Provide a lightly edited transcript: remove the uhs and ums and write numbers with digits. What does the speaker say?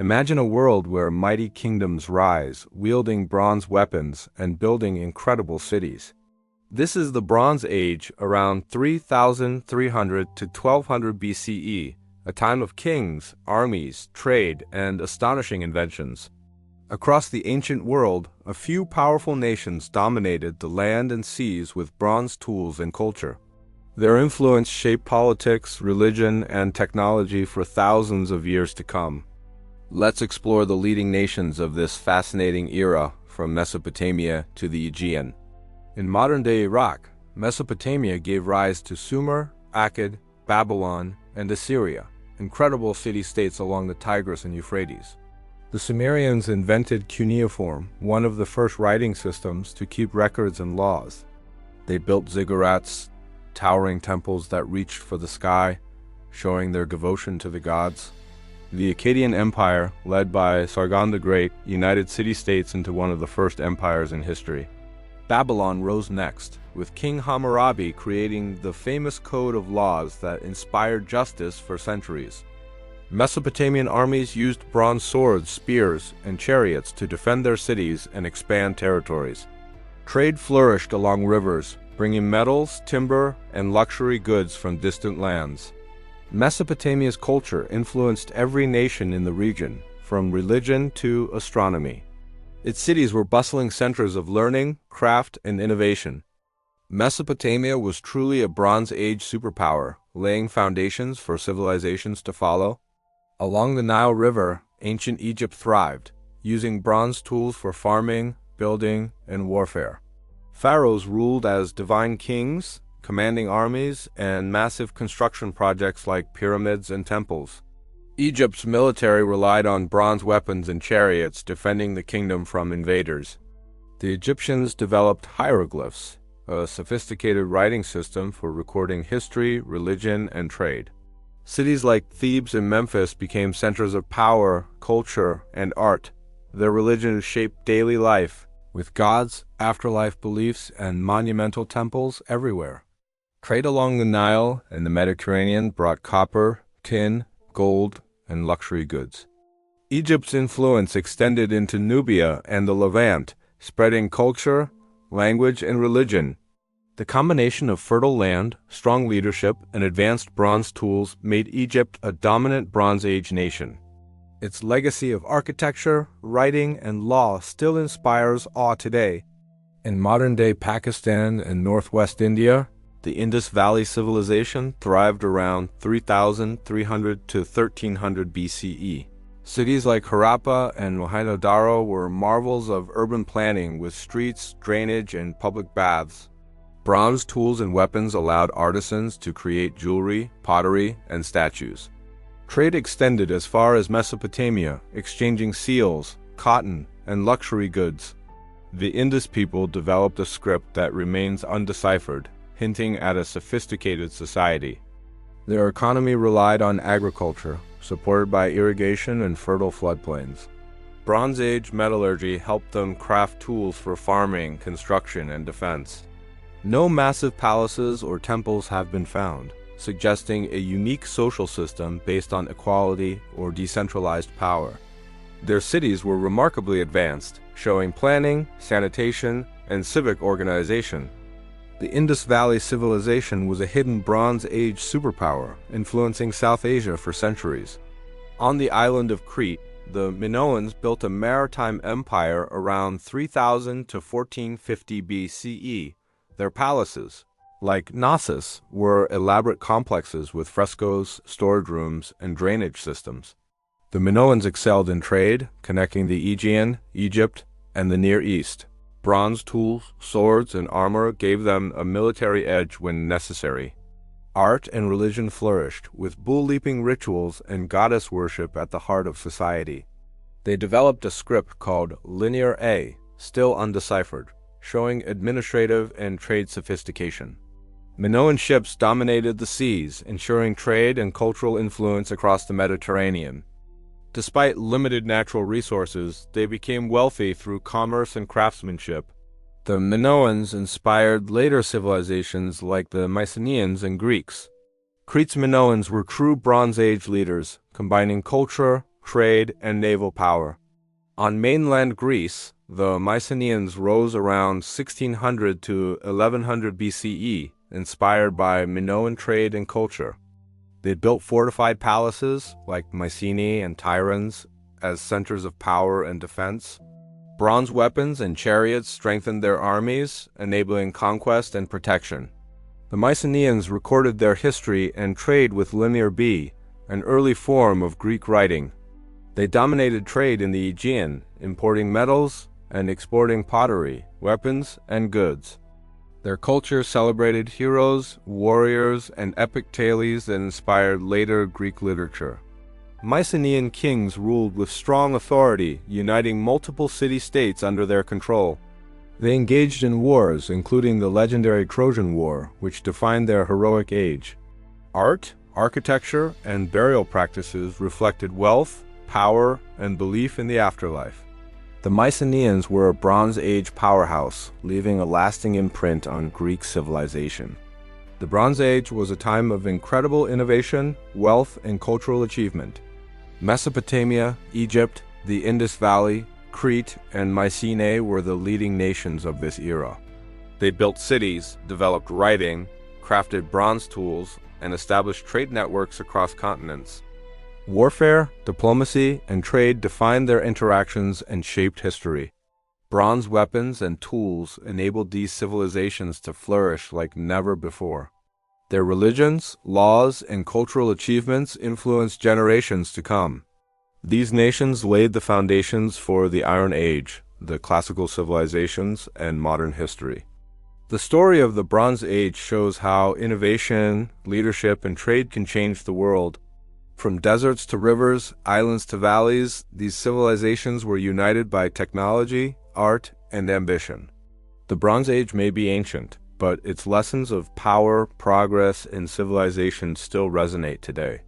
Imagine a world where mighty kingdoms rise, wielding bronze weapons and building incredible cities. This is the Bronze Age, around 3,300 to 1200 BCE, a time of kings, armies, trade, and astonishing inventions. Across the ancient world, a few powerful nations dominated the land and seas with bronze tools and culture. Their influence shaped politics, religion, and technology for thousands of years to come. Let's explore the leading nations of this fascinating era, from Mesopotamia to the Aegean. In modern-day Iraq, Mesopotamia gave rise to Sumer, Akkad, Babylon, and Assyria, incredible city-states along the Tigris and Euphrates. The Sumerians invented cuneiform, one of the first writing systems to keep records and laws. They built ziggurats, towering temples that reached for the sky, showing their devotion to the gods. The Akkadian Empire, led by Sargon the Great, united city-states into one of the first empires in history. Babylon rose next, with King Hammurabi creating the famous code of laws that inspired justice for centuries. Mesopotamian armies used bronze swords, spears, and chariots to defend their cities and expand territories. Trade flourished along rivers, bringing metals, timber, and luxury goods from distant lands. Mesopotamia's culture influenced every nation in the region, from religion to astronomy. Its cities were bustling centers of learning, craft, and innovation. Mesopotamia was truly a Bronze Age superpower, laying foundations for civilizations to follow. Along the Nile River, ancient Egypt thrived, using bronze tools for farming, building, and warfare. Pharaohs ruled as divine kings, commanding armies and massive construction projects like pyramids and temples. Egypt's military relied on bronze weapons and chariots, defending the kingdom from invaders. The Egyptians developed hieroglyphs, a sophisticated writing system for recording history, religion, and trade. Cities like Thebes and Memphis became centers of power, culture, and art. Their religion shaped daily life, with gods, afterlife beliefs, and monumental temples everywhere. Trade along the Nile and the Mediterranean brought copper, tin, gold, and luxury goods. Egypt's influence extended into Nubia and the Levant, spreading culture, language, and religion. The combination of fertile land, strong leadership, and advanced bronze tools made Egypt a dominant Bronze Age nation. Its legacy of architecture, writing, and law still inspires awe today. In modern-day Pakistan and northwest India, the Indus Valley civilization thrived around 3,300 to 1300 BCE. Cities like Harappa and Mohenjo-daro were marvels of urban planning with streets, drainage, and public baths. Bronze tools and weapons allowed artisans to create jewelry, pottery, and statues. Trade extended as far as Mesopotamia, exchanging seals, cotton, and luxury goods. The Indus people developed a script that remains undeciphered, hinting at a sophisticated society. Their economy relied on agriculture, supported by irrigation and fertile floodplains. Bronze Age metallurgy helped them craft tools for farming, construction, and defense. No massive palaces or temples have been found, suggesting a unique social system based on equality or decentralized power. Their cities were remarkably advanced, showing planning, sanitation, and civic organization. The Indus Valley civilization was a hidden Bronze Age superpower, influencing South Asia for centuries. On the island of Crete, the Minoans built a maritime empire around 3000 to 1450 BCE. Their palaces, like Knossos, were elaborate complexes with frescoes, storage rooms, and drainage systems. The Minoans excelled in trade, connecting the Aegean, Egypt, and the Near East. Bronze tools, swords, and armor gave them a military edge when necessary. Art and religion flourished, with bull-leaping rituals and goddess worship at the heart of society. They developed a script called Linear A, still undeciphered, showing administrative and trade sophistication. Minoan ships dominated the seas, ensuring trade and cultural influence across the Mediterranean. Despite limited natural resources, they became wealthy through commerce and craftsmanship. The Minoans inspired later civilizations like the Mycenaeans and Greeks. Crete's Minoans were true Bronze Age leaders, combining culture, trade, and naval power. On mainland Greece, the Mycenaeans rose around 1600 to 1100 BCE, inspired by Minoan trade and culture. They built fortified palaces, like Mycenae and Tiryns, as centers of power and defense. Bronze weapons and chariots strengthened their armies, enabling conquest and protection. The Mycenaeans recorded their history and trade with Linear B, an early form of Greek writing. They dominated trade in the Aegean, importing metals and exporting pottery, weapons, and goods. Their culture celebrated heroes, warriors, and epic tales that inspired later Greek literature. Mycenaean kings ruled with strong authority, uniting multiple city-states under their control. They engaged in wars, including the legendary Trojan War, which defined their heroic age. Art, architecture, and burial practices reflected wealth, power, and belief in the afterlife. The Mycenaeans were a Bronze Age powerhouse, leaving a lasting imprint on Greek civilization. The Bronze Age was a time of incredible innovation, wealth, and cultural achievement. Mesopotamia, Egypt, the Indus Valley, Crete, and Mycenae were the leading nations of this era. They built cities, developed writing, crafted bronze tools, and established trade networks across continents. Warfare, diplomacy, and trade defined their interactions and shaped history. Bronze weapons and tools enabled these civilizations to flourish like never before. Their religions, laws, and cultural achievements influenced generations to come. These nations laid the foundations for the Iron Age, the classical civilizations, and modern history. The story of the Bronze Age shows how innovation, leadership, and trade can change the world. From deserts to rivers, islands to valleys, these civilizations were united by technology, art, and ambition. The Bronze Age may be ancient, but its lessons of power, progress, and civilization still resonate today.